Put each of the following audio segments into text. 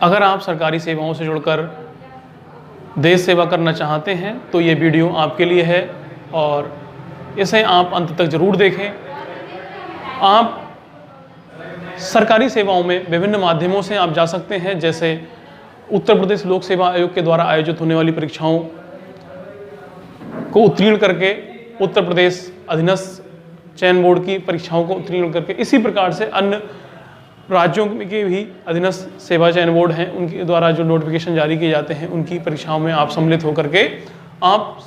अगर आप सरकारी सेवाओं से जुड़कर देश सेवा करना चाहते हैं तो ये वीडियो आपके लिए है और इसे आप अंत तक ज़रूर देखें। आप सरकारी सेवाओं में विभिन्न माध्यमों से आप जा सकते हैं, जैसे उत्तर प्रदेश लोक सेवा आयोग के द्वारा आयोजित होने वाली परीक्षाओं को उत्तीर्ण करके, उत्तर प्रदेश अधीनस्थ चयन बोर्ड की परीक्षाओं को उत्तीर्ण करके, इसी प्रकार से अन्य राज्यों के भी अधीनस्थ सेवा चयन बोर्ड हैं, उनके द्वारा जो नोटिफिकेशन जारी किए जाते हैं उनकी परीक्षाओं में आप सम्मिलित होकर के आप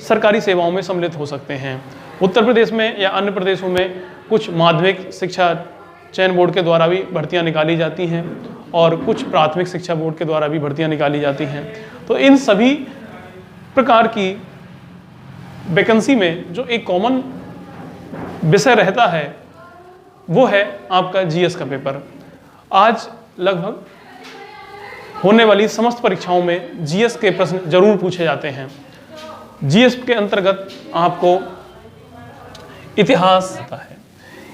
सरकारी सेवाओं में सम्मिलित हो सकते हैं। उत्तर प्रदेश में या अन्य प्रदेशों में कुछ माध्यमिक शिक्षा चयन बोर्ड के द्वारा भी भर्तियां निकाली जाती हैं और कुछ प्राथमिक शिक्षा बोर्ड के द्वारा भी भर्तियां निकाली जाती हैं। तो इन सभी प्रकार की वैकेंसी में जो एक कॉमन विषय रहता है वो है आपका जीएस का पेपर। आज लगभग होने वाली समस्त परीक्षाओं में जीएस के प्रश्न जरूर पूछे जाते हैं। जीएस के अंतर्गत आपको इतिहास आता है।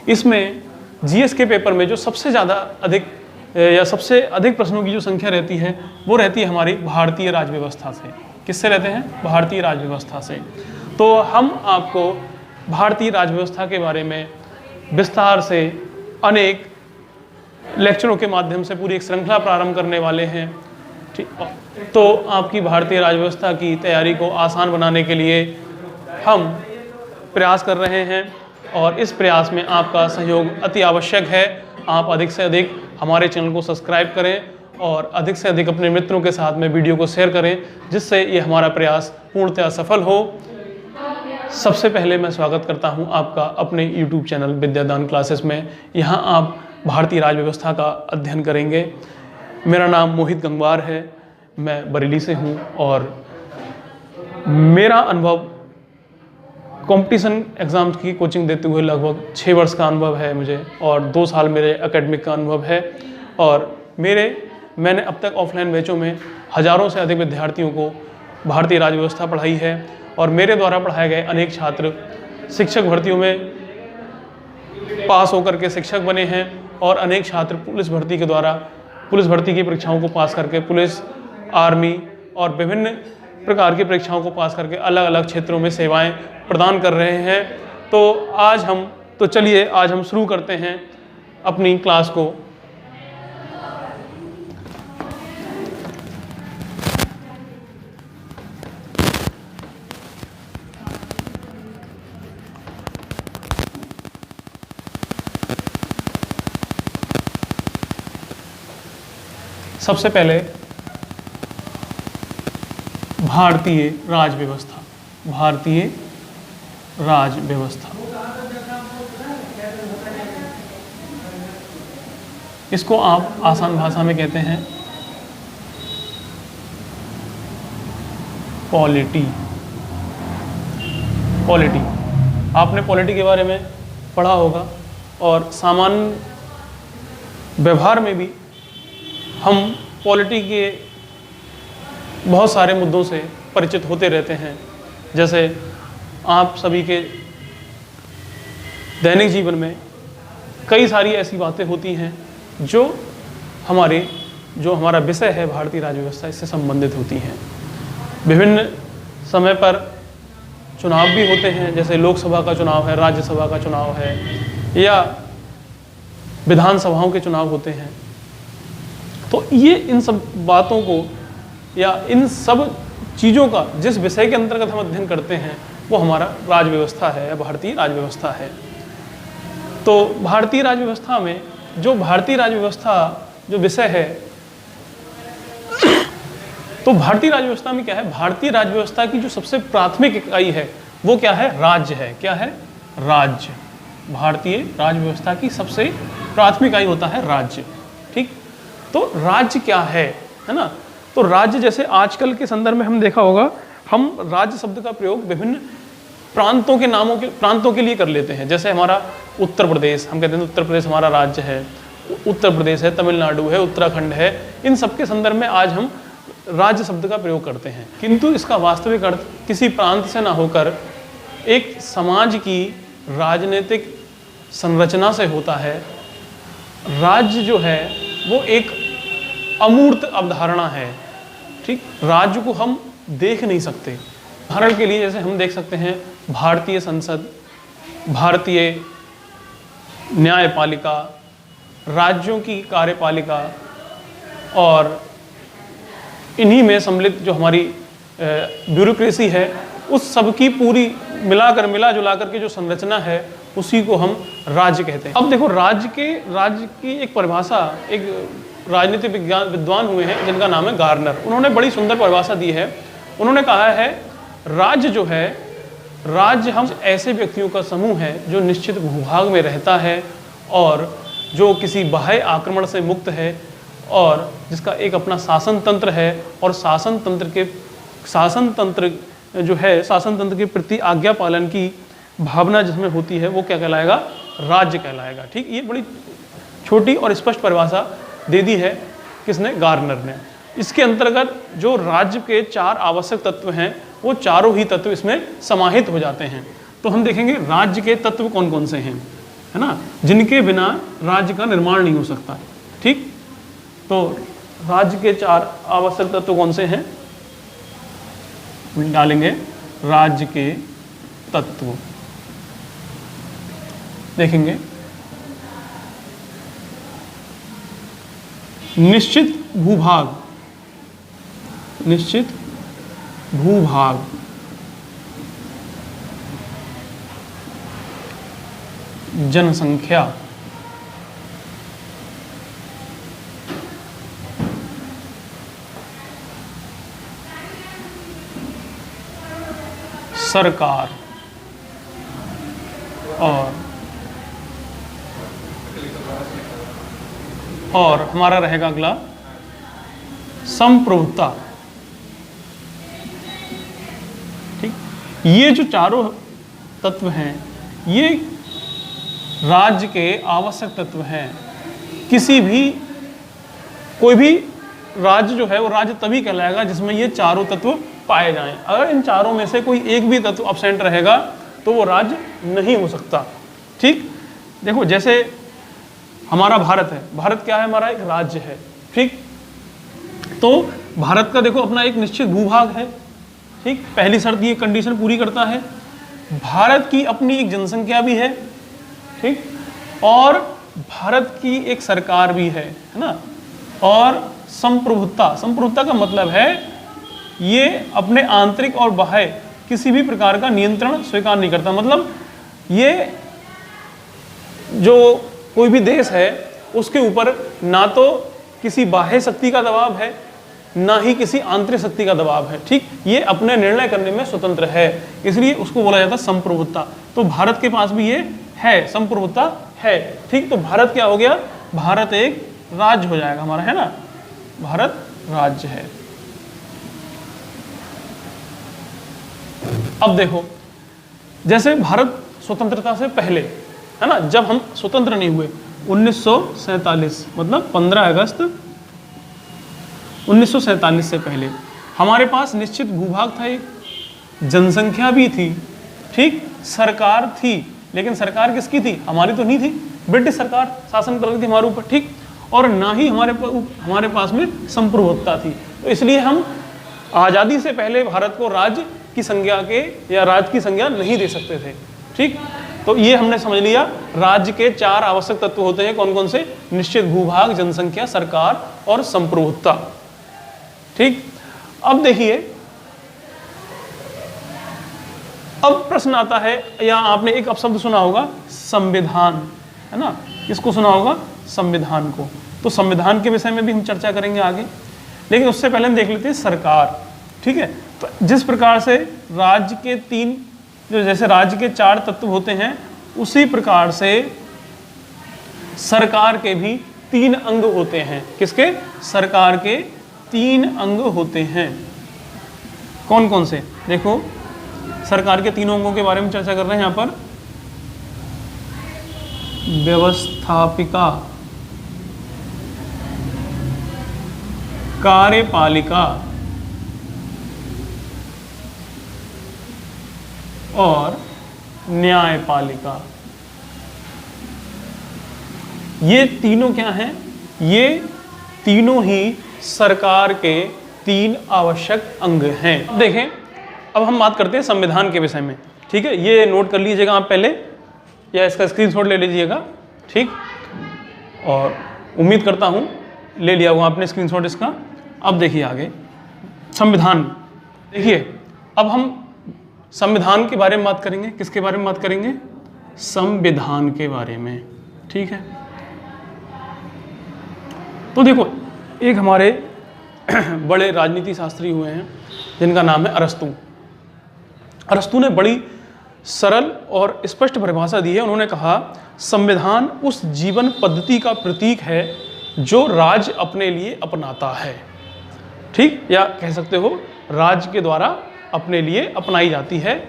इसमें जीएस के पेपर में जो सबसे ज़्यादा अधिक या सबसे अधिक प्रश्नों की जो संख्या रहती है वो रहती है हमारी भारतीय राज्य व्यवस्था से। किससे रहते हैं? भारतीय राज्य व्यवस्था से। तो हम आपको भारतीय राज्य व्यवस्था के बारे में विस्तार से अनेक लेक्चरों के माध्यम से पूरी एक श्रृंखला प्रारंभ करने वाले हैं। ठीक, तो आपकी भारतीय राज्य व्यवस्था की तैयारी को आसान बनाने के लिए हम प्रयास कर रहे हैं और इस प्रयास में आपका सहयोग अति आवश्यक है। आप अधिक से अधिक हमारे चैनल को सब्सक्राइब करें और अधिक से अधिक अपने मित्रों के साथ में वीडियो को शेयर करें, जिससे ये हमारा प्रयास पूर्णतः सफल हो। सबसे पहले मैं स्वागत करता हूं आपका अपने YouTube चैनल विद्यादान क्लासेस में। यहां आप भारतीय राज्य व्यवस्था का अध्ययन करेंगे। मेरा नाम मोहित गंगवार है, मैं बरेली से हूं और मेरा अनुभव कंपटीशन एग्ज़ाम्स की कोचिंग देते हुए लगभग 6 वर्ष का अनुभव है मुझे और 2 साल मेरे एकेडमिक का अनुभव है। और मैंने अब तक ऑफलाइन बैचों में हज़ारों से अधिक विद्यार्थियों को भारतीय राज्य व्यवस्था पढ़ाई है और मेरे द्वारा पढ़ाए गए अनेक छात्र शिक्षक भर्तियों में पास होकर के शिक्षक बने हैं और अनेक छात्र पुलिस भर्ती की परीक्षाओं को पास करके पुलिस, आर्मी और विभिन्न प्रकार की परीक्षाओं को पास करके अलग अलग क्षेत्रों में सेवाएं प्रदान कर रहे हैं। तो चलिए आज हम शुरू करते हैं अपनी क्लास को। सबसे पहले भारतीय राज्य व्यवस्था। भारतीय राज्य व्यवस्था, इसको आप आसान भाषा में कहते हैं पॉलिटी। आपने पॉलिटी के बारे में पढ़ा होगा और सामान्य व्यवहार में भी हम पॉलिटी के बहुत सारे मुद्दों से परिचित होते रहते हैं। जैसे आप सभी के दैनिक जीवन में कई सारी ऐसी बातें होती हैं जो हमारा विषय है भारतीय राज्य व्यवस्था, इससे संबंधित होती हैं। विभिन्न समय पर चुनाव भी होते हैं, जैसे लोकसभा का चुनाव है, राज्यसभा का चुनाव है या विधानसभाओं के चुनाव होते हैं। तो ये इन सब बातों को या इन सब चीज़ों का जिस विषय के अंतर्गत हम अध्ययन करते हैं वो हमारा राज्य व्यवस्था है या भारतीय राज्य व्यवस्था है। तो भारतीय राज्य व्यवस्था में जो भारतीय राज्य व्यवस्था जो विषय है, तो भारतीय राज्य व्यवस्था में क्या है? भारतीय राज्य व्यवस्था की जो सबसे प्राथमिक इकाई है वो क्या है? राज्य है। क्या है? राज्य। भारतीय राज्य व्यवस्था की सबसे प्राथमिक इकाई होता है राज्य। ठीक, तो राज्य क्या है ना? तो राज्य, जैसे आजकल के संदर्भ में हम देखा होगा, हम राज्य शब्द का प्रयोग विभिन्न प्रांतों के लिए कर लेते हैं। जैसे हमारा उत्तर प्रदेश, हम कहते हैं उत्तर प्रदेश हमारा राज्य है, उत्तर प्रदेश है, तमिलनाडु है, उत्तराखंड है, इन सब के संदर्भ में आज हम राज्य शब्द का प्रयोग करते हैं। किंतु इसका वास्तविक अर्थ किसी प्रांत से ना होकर एक समाज की राजनीतिक संरचना से होता है। राज्य जो है वो एक अमूर्त अवधारणा है। ठीक, राज्य को हम देख नहीं सकते। उदाहरण के लिए जैसे हम देख सकते हैं भारतीय संसद, भारतीय न्यायपालिका, राज्यों की कार्यपालिका और इन्हीं में सम्मिलित जो हमारी ब्यूरोक्रेसी है, उस सब की पूरी मिला जुला कर के जो संरचना है उसी को हम राज्य कहते हैं। अब देखो राज्य की एक परिभाषा एक राजनीतिक विद्वान हुए हैं जिनका नाम है गार्नर। उन्होंने बड़ी सुंदर परिभाषा दी है। उन्होंने कहा है राज्य जो है, राज्य हम ऐसे व्यक्तियों का समूह है जो निश्चित भूभाग में रहता है और जो किसी बाह्य आक्रमण से मुक्त है और जिसका एक अपना शासन तंत्र है और शासन तंत्र के प्रति आज्ञा पालन की भावना जिसमें होती है वो क्या कहलाएगा? राज्य कहलाएगा। ठीक, ये बड़ी छोटी और स्पष्ट परिभाषा दे दी है किसने? गार्नर ने। इसके अंतर्गत जो राज्य के 4 आवश्यक तत्व हैं वो चारों ही तत्व इसमें समाहित हो जाते हैं। तो हम देखेंगे राज्य के तत्व कौन कौन से हैं, है ना, जिनके बिना राज्य का निर्माण नहीं हो सकता। ठीक, तो राज्य के 4 आवश्यक तत्व कौन से हैं? डालेंगे राज्य के तत्व, देखेंगे निश्चित भूभाग, जनसंख्या, सरकार और हमारा रहेगा अगला संप्रभुता। ठीक, ये जो चारों तत्व हैं ये राज्य के आवश्यक तत्व हैं। कोई भी राज्य जो है वो राज्य तभी कहलाएगा जिसमें ये चारों तत्व पाए जाएं। अगर इन चारों में से कोई एक भी तत्व अब्सेंट रहेगा तो वो राज्य नहीं हो सकता। ठीक, देखो जैसे हमारा भारत है, भारत क्या है? हमारा एक राज्य है। ठीक, तो भारत का देखो अपना एक निश्चित भूभाग है। ठीक, पहली शर्त ये कंडीशन पूरी करता है। भारत की अपनी एक जनसंख्या भी है। ठीक, और भारत की एक सरकार भी है ना। और संप्रभुता का मतलब है ये अपने आंतरिक और बाह्य किसी भी प्रकार का नियंत्रण स्वीकार नहीं करता। मतलब ये जो कोई भी देश है उसके ऊपर ना तो किसी बाह्य शक्ति का दबाव है ना ही किसी आंतरिक शक्ति का दबाव है। ठीक, ये अपने निर्णय करने में स्वतंत्र है, इसलिए उसको बोला जाता है संप्रभुता। तो भारत के पास भी ये है, संप्रभुता है। ठीक, तो भारत क्या हो गया? भारत एक राज्य हो जाएगा हमारा, है ना, भारत राज्य है। अब देखो जैसे भारत स्वतंत्रता से पहले, है ना, जब हम स्वतंत्र नहीं हुए 1947 मतलब 15 अगस्त 1947 से पहले हमारे पास निश्चित भूभाग था, एक जनसंख्या भी थी। ठीक, सरकार थी, लेकिन सरकार किसकी थी? हमारी तो नहीं थी, ब्रिटिश सरकार शासन कर रही थी हमारे ऊपर। ठीक, और ना ही हमारे पास में संप्रभुता थी। तो इसलिए हम आज़ादी से पहले भारत को राज्य की संज्ञा के या राज्य की संज्ञा नहीं दे सकते थे। ठीक, तो ये हमने समझ लिया राज्य के 4 आवश्यक तत्व होते हैं। कौन कौन से? निश्चित भूभाग, जनसंख्या, सरकार और संप्रभुता। ठीक, अब देखिए, अब प्रश्न आता है, या आपने एक अपशब्द सुना होगा संविधान, है ना, किसको सुना होगा? संविधान को। तो संविधान के विषय में भी हम चर्चा करेंगे आगे, लेकिन उससे पहले हम देख लेते हैं सरकार। ठीक है, तो जिस प्रकार से राज्य के 3 जैसे राज्य के 4 तत्व होते हैं उसी प्रकार से सरकार के भी 3 अंग होते हैं। किसके? सरकार के 3 अंग होते हैं। कौन कौन से? देखो सरकार के 3 अंगों के बारे में चर्चा कर रहे हैं यहाँ पर। व्यवस्थापिका, कार्यपालिका और न्यायपालिका। ये तीनों क्या हैं? ये तीनों ही सरकार के 3 आवश्यक अंग हैं। अब देखें, अब हम बात करते हैं संविधान के विषय में। ठीक है, ये नोट कर लीजिएगा आप पहले, या इसका स्क्रीनशॉट ले लीजिएगा। ठीक, और उम्मीद करता हूँ ले लिया होगा आपने स्क्रीनशॉट इसका। अब देखिए आगे संविधान। देखिए, अब हम संविधान के बारे में बात करेंगे। किसके बारे में बात करेंगे? संविधान के बारे में। ठीक है, तो देखो, एक हमारे बड़े राजनीति शास्त्री हुए हैं जिनका नाम है अरस्तू। अरस्तू ने बड़ी सरल और स्पष्ट परिभाषा दी है। उन्होंने कहा, संविधान उस जीवन पद्धति का प्रतीक है जो राज्य अपने लिए अपनाता है। ठीक, या कह सकते हो राज्य के द्वारा अपने लिए अपनाई जाती है।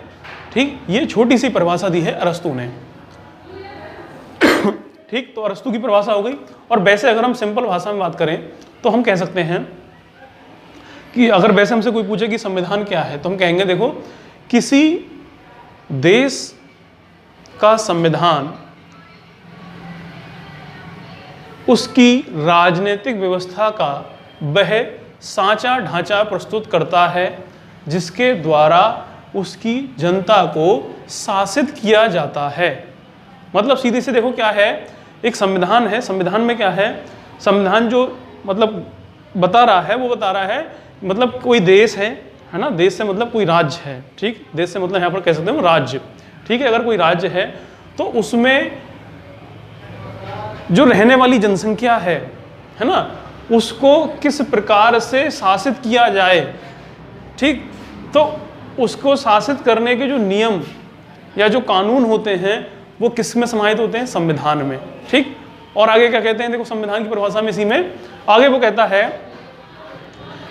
ठीक, ये छोटी सी परिभाषा दी है अरस्तू ने। ठीक, तो अरस्तू की परिभाषा हो गई। और वैसे अगर हम सिंपल भाषा में बात करें तो हम कह सकते हैं कि अगर वैसे हमसे कोई पूछे कि संविधान क्या है, तो हम कहेंगे देखो, किसी देश का संविधान उसकी राजनीतिक व्यवस्था का वह सांचा ढांचा प्रस्तुत करता है जिसके द्वारा उसकी जनता को शासित किया जाता है। मतलब सीधे से देखो क्या है, एक संविधान है। संविधान में क्या है? संविधान जो मतलब बता रहा है, वो बता रहा है मतलब कोई देश है ना, देश से मतलब कोई राज्य है। ठीक, देश से मतलब यहाँ पर कह सकते हैं राज्य। ठीक है, अगर कोई राज्य है तो उसमें जो रहने वाली जनसंख्या है ना, उसको किस प्रकार से शासित किया जाए। ठीक, तो उसको शासित करने के जो नियम या जो कानून होते हैं वो किस में समाहित होते हैं? संविधान में। ठीक, और आगे क्या कहते हैं? देखो, संविधान की परिभाषा में इसी में आगे वो कहता है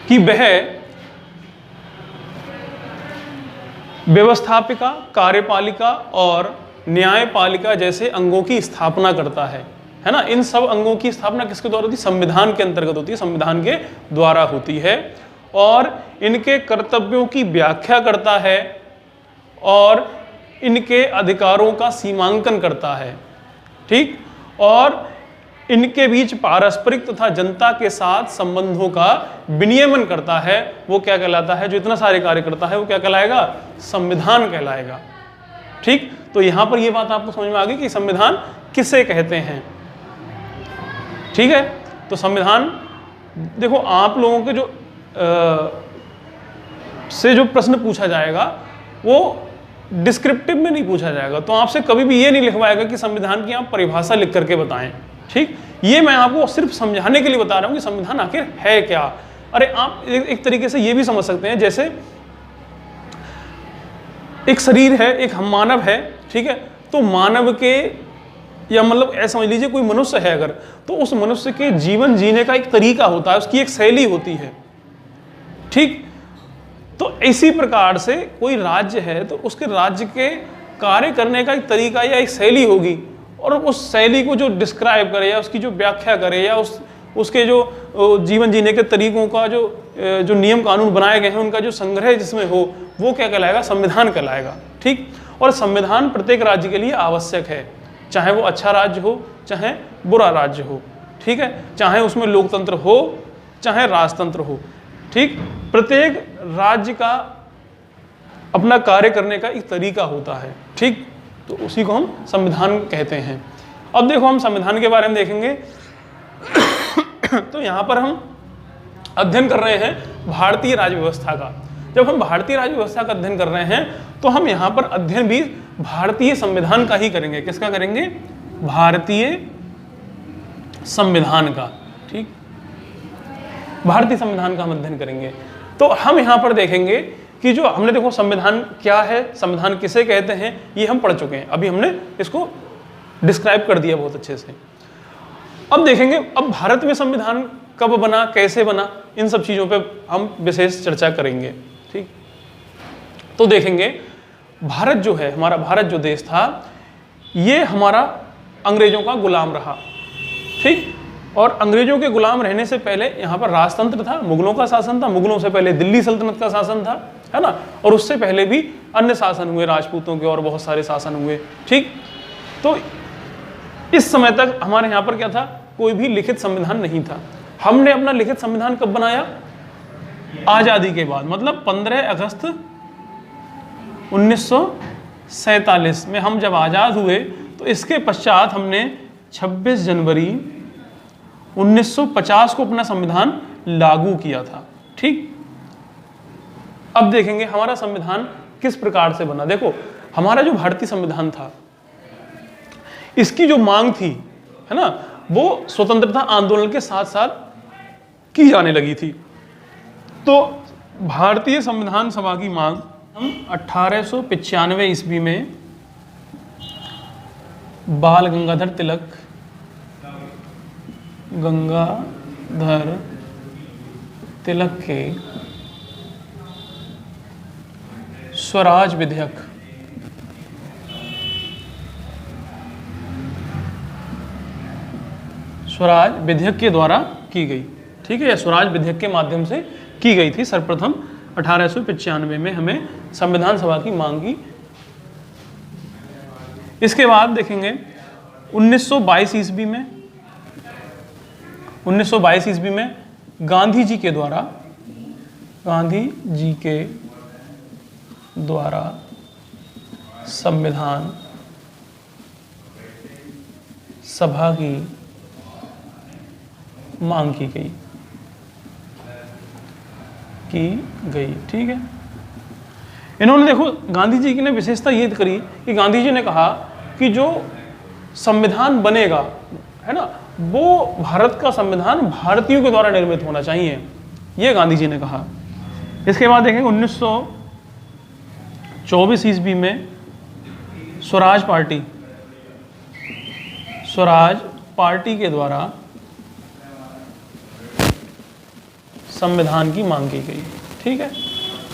कि वह व्यवस्थापिका, कार्यपालिका और न्यायपालिका जैसे अंगों की स्थापना करता है ना। इन सब अंगों की स्थापना किसके द्वारा होती है? संविधान के अंतर्गत होती है, संविधान के द्वारा होती है। और इनके कर्तव्यों की व्याख्या करता है और इनके अधिकारों का सीमांकन करता है। ठीक, और इनके बीच पारस्परिक तथा जनता के साथ संबंधों का विनियमन करता है। वो क्या कहलाता है? जो इतना सारे कार्य करता है वो क्या कहलाएगा? संविधान कहलाएगा। ठीक, तो यहां पर ये बात आपको समझ में आ गई कि संविधान किसे कहते हैं। ठीक है, तो संविधान देखो, आप लोगों के जो से जो प्रश्न पूछा जाएगा वो डिस्क्रिप्टिव में नहीं पूछा जाएगा। तो आपसे कभी भी ये नहीं लिखवाएगा कि संविधान की आप परिभाषा लिख करके बताएं। ठीक, ये मैं आपको सिर्फ समझाने के लिए बता रहा हूं कि संविधान आखिर है क्या। अरे आप एक तरीके से ये भी समझ सकते हैं, जैसे एक शरीर है, एक हम मानव है। ठीक है, तो मानव के, या मतलब ऐसा समझ लीजिए कोई मनुष्य है अगर, तो उस मनुष्य के जीवन जीने का एक तरीका होता है, उसकी एक शैली होती है। ठीक, तो इसी प्रकार से कोई राज्य है तो उसके राज्य के कार्य करने का एक तरीका या एक शैली होगी, और उस शैली को जो डिस्क्राइब करे या उसकी जो व्याख्या करे या उसके जो जीवन जीने के तरीकों का जो नियम कानून बनाए गए हैं उनका जो संग्रह जिसमें हो, वो क्या कहलाएगा? संविधान कहलाएगा। ठीक, और संविधान प्रत्येक राज्य के लिए आवश्यक है, चाहे वो अच्छा राज्य हो चाहे बुरा राज्य हो। ठीक है, चाहे उसमें लोकतंत्र हो चाहे राजतंत्र हो। ठीक, प्रत्येक राज्य का अपना कार्य करने का एक तरीका होता है। ठीक, तो उसी को हम संविधान कहते हैं। अब देखो, हम संविधान के बारे में देखेंगे तो यहाँ पर हम अध्ययन कर रहे हैं भारतीय राज्य व्यवस्था का। जब हम भारतीय राज्य व्यवस्था का अध्ययन कर रहे हैं तो हम यहाँ पर अध्ययन भी भारतीय संविधान का ही करेंगे। किसका करेंगे? भारतीय संविधान का। ठीक, भारतीय संविधान का हम अध्ययन करेंगे। तो हम यहाँ पर देखेंगे कि जो हमने देखो संविधान क्या है, संविधान किसे कहते हैं, ये हम पढ़ चुके हैं। अभी हमने इसको डिस्क्राइब कर दिया बहुत अच्छे से। अब देखेंगे अब भारत में संविधान कब बना, कैसे बना, इन सब चीज़ों पे हम विशेष चर्चा करेंगे। ठीक, तो देखेंगे भारत जो है, हमारा भारत जो देश था, ये हमारा अंग्रेजों का गुलाम रहा। ठीक, और अंग्रेजों के गुलाम रहने से पहले यहाँ पर राजतंत्र था, मुगलों का शासन था। मुगलों से पहले दिल्ली सल्तनत का शासन था, है ना, और उससे पहले भी अन्य शासन हुए, राजपूतों के और बहुत सारे शासन हुए। ठीक, तो इस समय तक हमारे यहाँ पर क्या था? कोई भी लिखित संविधान नहीं था। हमने अपना लिखित संविधान कब बनाया? आज़ादी के बाद, मतलब 15 अगस्त 1947 में हम जब आज़ाद हुए, तो इसके पश्चात हमने 26 जनवरी 1950 को अपना संविधान लागू किया था। ठीक, अब देखेंगे हमारा संविधान किस प्रकार से बना। देखो, हमारा जो भारतीय संविधान था, इसकी जो मांग थी, है ना, वो स्वतंत्रता आंदोलन के साथ साथ की जाने लगी थी। तो भारतीय संविधान सभा की मांग हम 1895 ईस्वी में बाल गंगाधर तिलक के स्वराज विधेयक के द्वारा की गई। ठीक है, स्वराज विधेयक के माध्यम से की गई थी। सर्वप्रथम 1895 में हमें संविधान सभा की मांग की। इसके बाद देखेंगे 1922 ईस्वी में गांधी जी के द्वारा संविधान सभा की मांग की गई। ठीक है, इन्होंने, देखो, गांधी जी की ने विशेषता ये करी कि गांधी जी ने कहा कि जो संविधान बनेगा, है ना, वो भारत का संविधान भारतीयों के द्वारा निर्मित होना चाहिए, ये गांधी जी ने कहा। इसके बाद देखेंगे 1924 ईस्वी में स्वराज पार्टी के द्वारा संविधान की मांग की गई। ठीक है,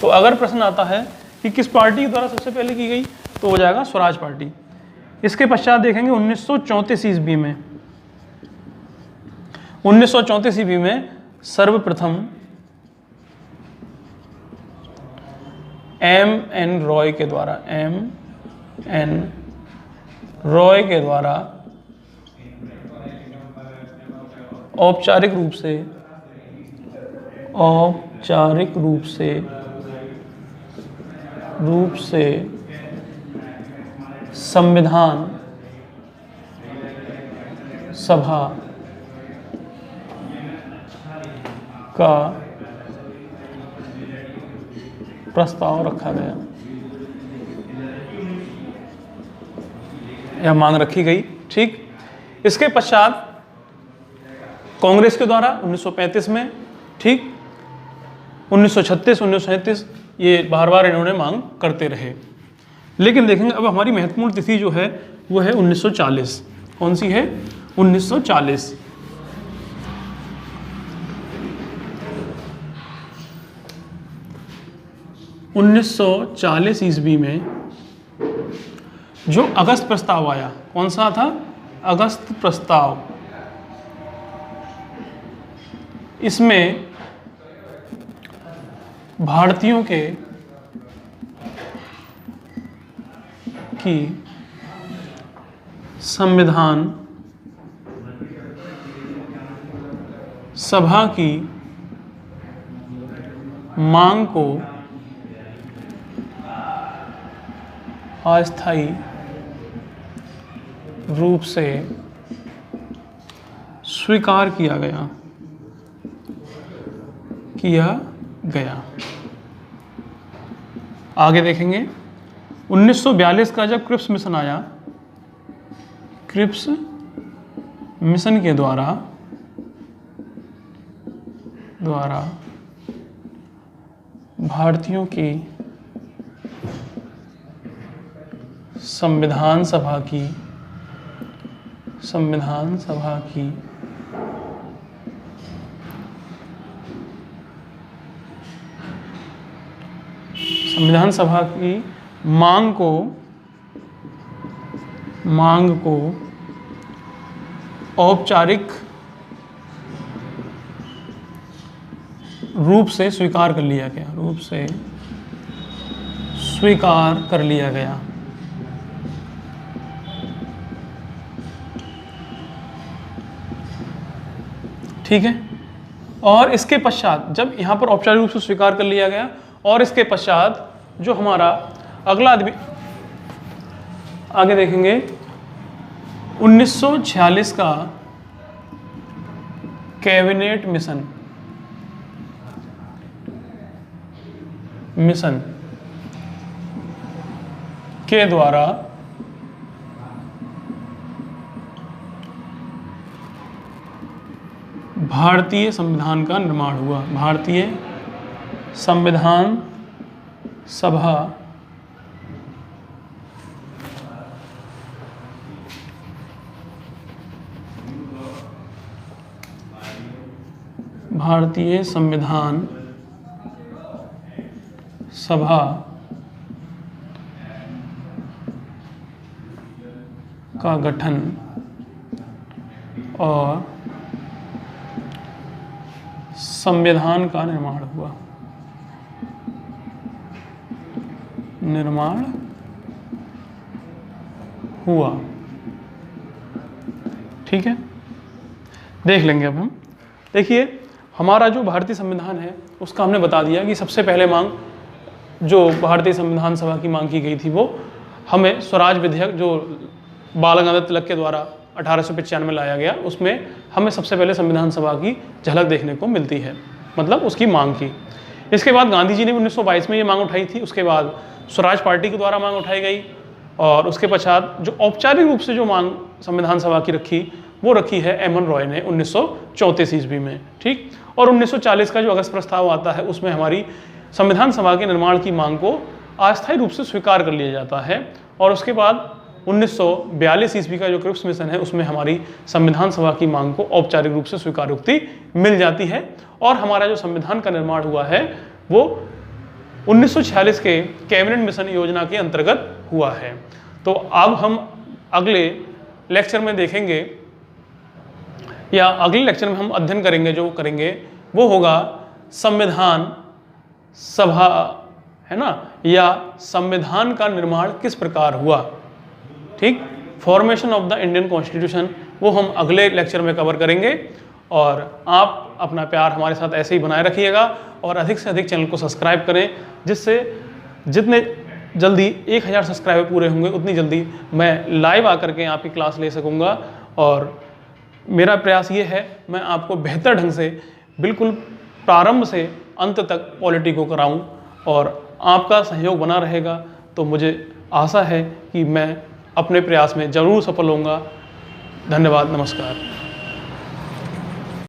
तो अगर प्रश्न आता है कि किस पार्टी के द्वारा सबसे पहले की गई, तो हो जाएगा स्वराज पार्टी। इसके पश्चात देखेंगे 1934 ईस्वी में सर्वप्रथम M.N. रॉय के द्वारा औपचारिक रूप से संविधान सभा का प्रस्ताव रखा गया या मांग रखी गई। ठीक, इसके पश्चात कांग्रेस के द्वारा 1935 में, ठीक, 1936, 1937 ये बार बार इन्होंने मांग करते रहे। लेकिन देखेंगे अब हमारी महत्वपूर्ण तिथि जो है वो है 1940। कौन सी है? 1940। 1940 ईस्वी में जो अगस्त प्रस्ताव आया, कौन सा था? अगस्त प्रस्ताव। इसमें भारतीयों की संविधान सभा की मांग को अस्थायी रूप से स्वीकार किया गया। आगे देखेंगे 1942 का जब क्रिप्स मिशन आया, क्रिप्स मिशन के द्वारा भारतीयों की संविधान सभा की मांग को औपचारिक रूप से स्वीकार कर लिया गया। ठीक है, और इसके पश्चात जब यहाँ पर औपचारिक रूप से स्वीकार कर लिया गया, और इसके पश्चात जो हमारा अगला आगे देखेंगे 1946 का कैबिनेट मिशन के द्वारा भारतीय संविधान का निर्माण हुआ। भारतीय संविधान सभा भारतीय संविधान सभा का गठन और संविधान का निर्माण हुआ। ठीक है, देख लेंगे अब हम। देखिए, हमारा जो भारतीय संविधान है उसका हमने बता दिया कि सबसे पहले मांग जो भारतीय संविधान सभा की मांग की गई थी वो हमें स्वराज विधेयक जो बाल गंगाधर तिलक के द्वारा 1895 में लाया गया, उसमें हमें सबसे पहले संविधान सभा की झलक देखने को मिलती है, मतलब उसकी मांग की। इसके बाद गांधी जी ने 1922 में ये मांग उठाई थी। उसके बाद स्वराज पार्टी के द्वारा मांग उठाई गई, और उसके पश्चात जो औपचारिक रूप से जो मांग संविधान सभा की रखी वो रखी है एम एन रॉय ने 1934 ईस्वी में। ठीक, और 1940 का जो अगस्त प्रस्ताव आता है उसमें हमारी संविधान सभा के निर्माण की मांग को अस्थायी रूप से स्वीकार कर लिया जाता है। और उसके बाद 1942 ईस्वी का जो क्रिप्स मिशन है उसमें हमारी संविधान सभा की मांग को औपचारिक रूप से स्वीकारोक्ति मिल जाती है, और हमारा जो संविधान का निर्माण हुआ है वो 1946 के कैबिनेट मिशन योजना के अंतर्गत हुआ है। तो अब हम अगले लेक्चर में देखेंगे, या अगले लेक्चर में हम अध्ययन करेंगे, जो करेंगे वो होगा संविधान सभा, है ना, या संविधान का निर्माण किस प्रकार हुआ। ठीक, formation of the Indian constitution, वो हम अगले लेक्चर में कवर करेंगे। और आप अपना प्यार हमारे साथ ऐसे ही बनाए रखिएगा, और अधिक से अधिक चैनल को सब्सक्राइब करें, जिससे जितने जल्दी 1000 सब्सक्राइबर पूरे होंगे उतनी जल्दी मैं लाइव आकर के आपकी क्लास ले सकूँगा। और मेरा प्रयास ये है, मैं आपको बेहतर ढंग से बिल्कुल प्रारंभ से अंत तक पॉलिटी को कराऊँ, और आपका सहयोग बना रहेगा तो मुझे आशा है कि मैं अपने प्रयास में ज़रूर सफल होऊंगा। धन्यवाद, नमस्कार।